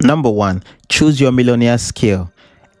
Number one, choose your millionaire skill.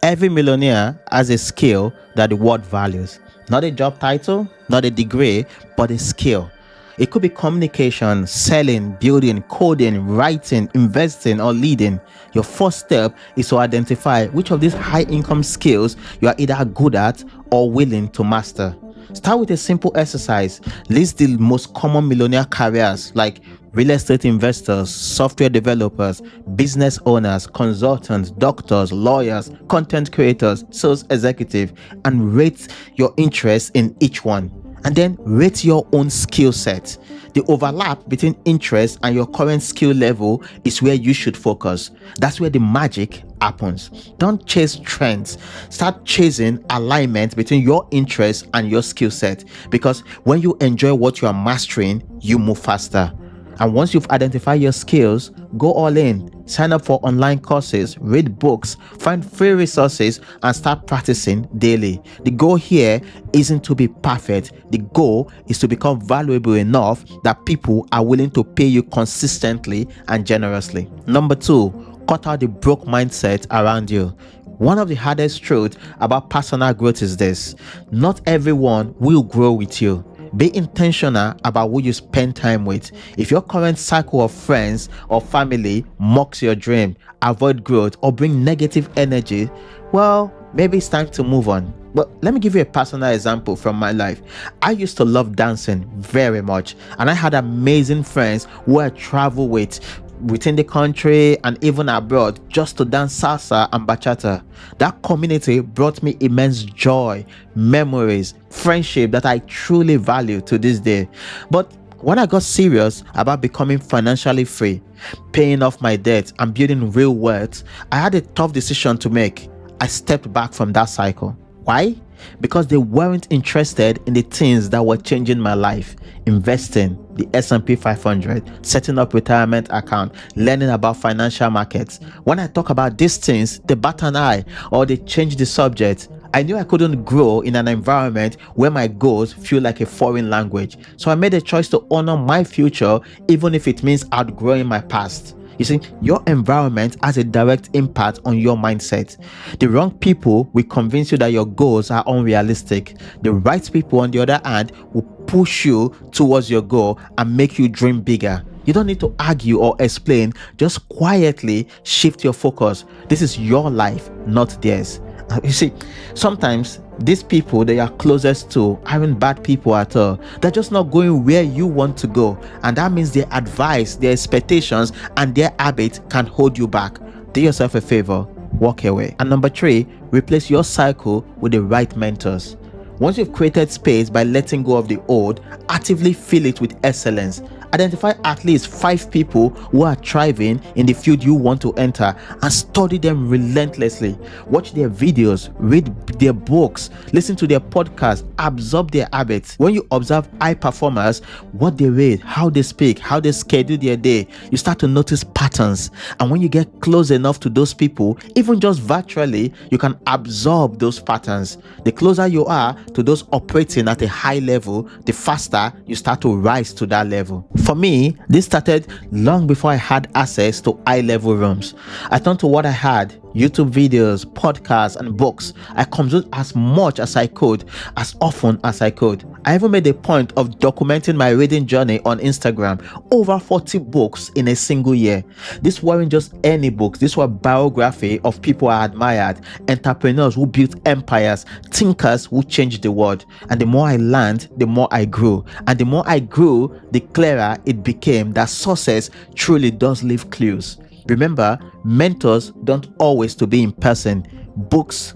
Every millionaire has a skill that the world values. Not a job title, not a degree, but a skill. It could be communication, selling, building, coding, writing, investing, or leading. Your first step is to identify which of these high income skills you are either good at or willing to master. Start with a simple exercise. List the most common millionaire careers like real estate investors, software developers, business owners, consultants, doctors, lawyers, content creators, sales executive, and rate your interest in each one. And then rate your own skill set. The overlap between interest and your current skill level is where you should focus. That's where the magic happens. Don't chase trends. Start chasing alignment between your interest and your skill set, because when you enjoy what you are mastering, you move faster. And once you've identified your skills, go all in. Sign up for online courses, read books, find free resources, and start practicing daily. The goal here isn't to be perfect. The goal is to become valuable enough that people are willing to pay you consistently and generously. Number two, cut out the broke mindset around you. One of the hardest truths about personal growth is this: not everyone will grow with you. Be intentional about who you spend time with. If your current cycle of friends or family mocks your dream, avoid growth, or bring negative energy, well, maybe it's time to move on. But let me give you a personal example from my life. I used to love dancing very much, and I had amazing friends who I travel with within the country and even abroad just to dance salsa and bachata. That community brought me immense joy, memories, friendship that I truly value to this day. But when I got serious about becoming financially free, paying off my debt, and building real wealth, I had a tough decision to make. I stepped back from that cycle. Why? Because they weren't interested in the things that were changing my life. Investing, the S&P 500, setting up retirement account, learning about financial markets. When I talk about these things, they bat an eye or they change the subject. I knew I couldn't grow in an environment where my goals feel like a foreign language. So I made a choice to honor my future, even if it means outgrowing my past. You see, your environment has a direct impact on your mindset. The wrong people will convince you that your goals are unrealistic. The right people, on the other hand, will push you towards your goal and make you dream bigger. You don't need to argue or explain, just quietly shift your focus. This is your life, not theirs. You see, sometimes these people that you are closest to aren't bad people at all. They're just not going where you want to go. And that means their advice, their expectations, and their habits can hold you back. Do yourself a favor, walk away. And number three, replace your cycle with the right mentors. Once you've created space by letting go of the old, actively fill it with excellence. Identify at least 5 people who are thriving in the field you want to enter and study them relentlessly. Watch their videos, read their books, listen to their podcasts, absorb their habits. When you observe high performers, what they read, how they speak, how they schedule their day, you start to notice patterns. And when you get close enough to those people, even just virtually, you can absorb those patterns. The closer you are to those operating at a high level, the faster you start to rise to that level. For me, this started long before I had access to high-level rooms. I turned to what I had: YouTube videos, podcasts, and books. I consumed as much as I could, as often as I could. I even made a point of documenting my reading journey on Instagram. Over 40 books in a single year. These weren't just any books. These were biography of people I admired, entrepreneurs who built empires, thinkers who changed the world. And the more I learned, the more I grew. And the more I grew, the clearer it became that success truly does leave clues. Remember, mentors don't always to be in person. Books,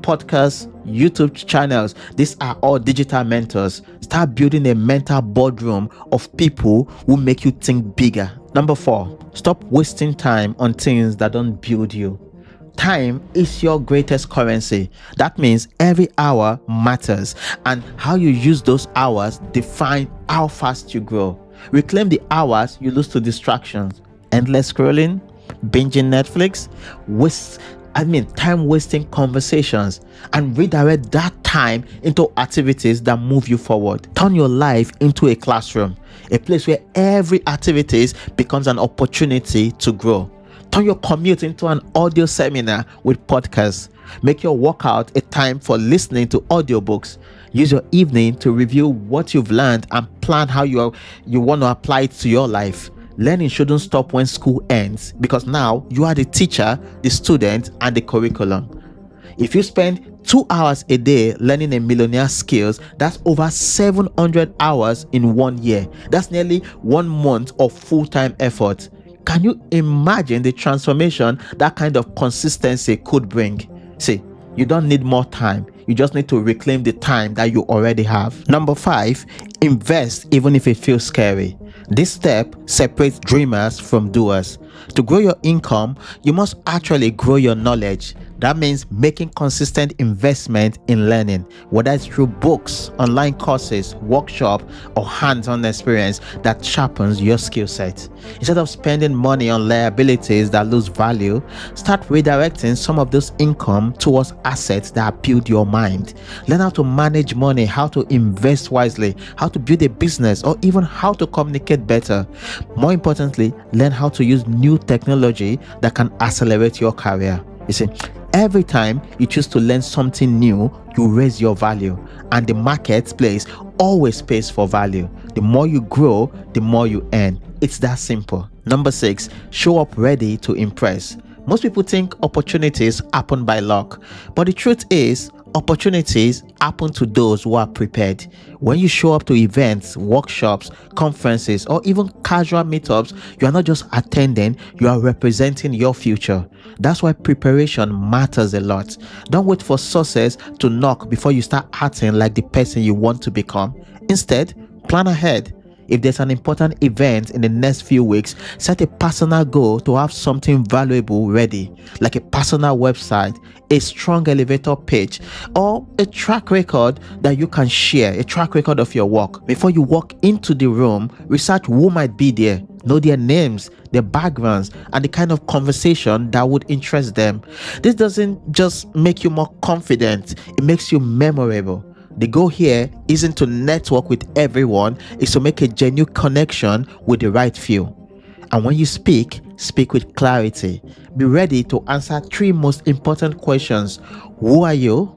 podcasts, YouTube channels, these are all digital mentors. Start building a mental boardroom of people who make you think bigger. Number 4, stop wasting time on things that don't build you. Time is your greatest currency. That means every hour matters, and how you use those hours define how fast you grow. Reclaim the hours you lose to distractions, endless scrolling, binging Netflix, time wasting conversations, and redirect that time into activities that move you forward. Turn your life into a classroom, a place where every activity becomes an opportunity to grow. Turn your commute into an audio seminar with podcasts. Make your workout a time for listening to audiobooks. Use your evening to review what you've learned and plan how you want to apply it to your life. Learning shouldn't stop when school ends, because now you are the teacher, the student, and the curriculum. If you spend 2 hours a day learning a millionaire skills, that's over 700 hours in 1 year. That's nearly 1 month of full-time effort. Can you imagine the transformation that kind of consistency could bring? See, you don't need more time. You just need to reclaim the time that you already have. Number 5, invest even if it feels scary. This step separates dreamers from doers. To grow your income, you must actually grow your knowledge. That means making consistent investment in learning, whether it's through books, online courses, workshop, or hands-on experience that sharpens your skill set. Instead of spending money on liabilities that lose value, start redirecting some of this income towards assets that build your mind. Learn how to manage money, how to invest wisely, how to build a business, or even how to communicate better. More importantly, learn how to use new technology that can accelerate your career. You see, every time you choose to learn something new, you raise your value, and the marketplace always pays for value. The more you grow, the more you earn. It's that simple. Number 6, show up ready to impress. Most people think opportunities happen by luck, but the truth is, opportunities happen to those who are prepared. When you show up to events, workshops, conferences, or even casual meetups, you are not just attending, you are representing your future. That's why preparation matters a lot. Don't wait for success to knock before you start acting like the person you want to become. Instead, plan ahead. If there's an important event in the next few weeks, set a personal goal to have something valuable ready, like a personal website, a strong elevator pitch, or a track record that you can share, a track record of your work. Before you walk into the room, research who might be there, know their names, their backgrounds, and the kind of conversation that would interest them. This doesn't just make you more confident, it makes you memorable. The goal here isn't to network with everyone, it's to make a genuine connection with the right few. And when you speak with clarity. Be ready to answer 3 most important questions. Who are you?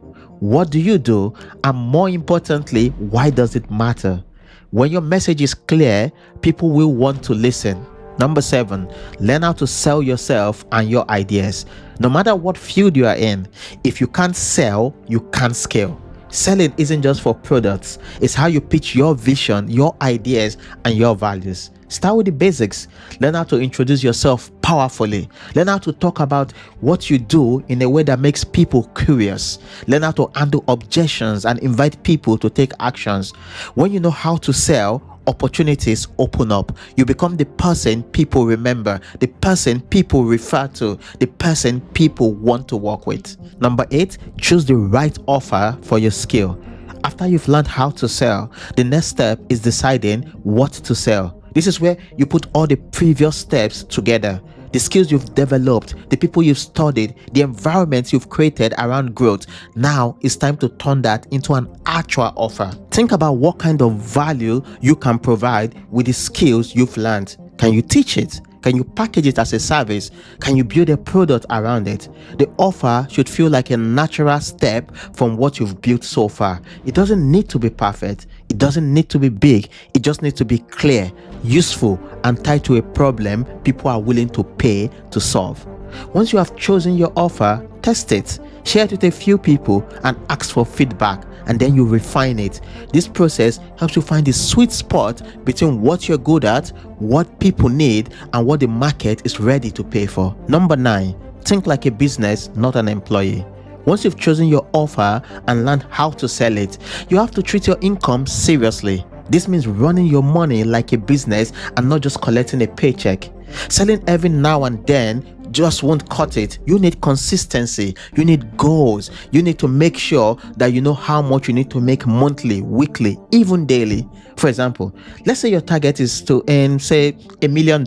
What do you do? And more importantly, why does it matter? When your message is clear, people will want to listen. Number 7, learn how to sell yourself and your ideas. No matter what field you are in, if you can't sell, you can't scale. Selling isn't just for products, it's how you pitch your vision, your ideas, and your values. Start with the basics. Learn how to introduce yourself powerfully. Learn how to talk about what you do in a way that makes people curious. Learn how to handle objections and invite people to take actions. When you know how to sell, opportunities open up. You become the person people remember, the person people refer to, the person people want to work with. Number 8, choose the right offer for your skill. After you've learned how to sell, the next step is deciding what to sell. This is where you put all the previous steps together. The skills you've developed, the people you've studied, the environment you've created around growth. Now it's time to turn that into an actual offer. Think about what kind of value you can provide with the skills you've learned. Can you teach it? Can you package it as a service? Can you build a product around it? The offer should feel like a natural step from what you've built so far. It doesn't need to be perfect. It doesn't need to be big. It just needs to be clear, useful, and tied to a problem people are willing to pay to solve. Once you have chosen your offer, test it, share it with a few people, and ask for feedback, and then you refine it. This process helps you find the sweet spot between what you're good at, what people need, and what the market is ready to pay for. Number 9, think like a business, not an employee. Once you've chosen your offer and learned how to sell it, you have to treat your income seriously. This means running your money like a business and not just collecting a paycheck. Selling every now and then just won't cut it. You need consistency. You need goals. You need to make sure that you know how much you need to make monthly, weekly, even daily. For example, let's say your target is to earn, say, $1 million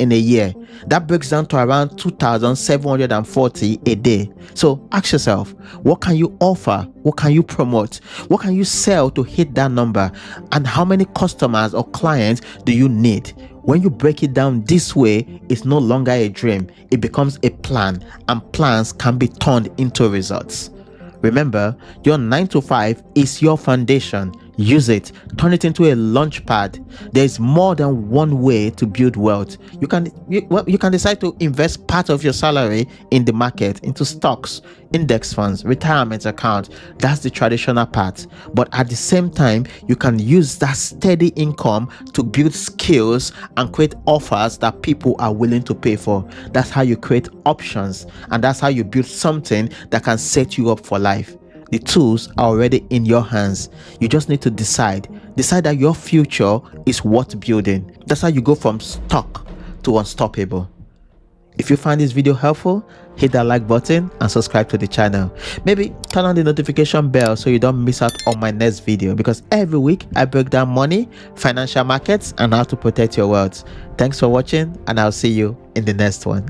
in a year. That breaks down to around 2,740 a day. So ask yourself, what can you offer? What can you promote? What can you sell to hit that number? And how many customers or clients do you need? When you break it down this way, it's no longer a dream. It becomes a plan, and plans can be turned into results. Remember, your 9 to 5 is your foundation. Use it, turn it into a launch pad. There is more than one way to build wealth. You can decide to invest part of your salary in the market, into stocks, index funds, retirement account. That's the traditional path. But at the same time, you can use that steady income to build skills and create offers that people are willing to pay for. That's how you create options, and that's how you build something that can set you up for life. The tools are already in your hands. You just need to decide that your future is worth building. That's how you go from stuck to unstoppable. If you find this video helpful, hit that like button and subscribe to the channel. Maybe turn on the notification bell so you don't miss out on my next video, because every week I break down money, financial markets, and how to protect your wealth. Thanks for watching, and I'll see you in the next one.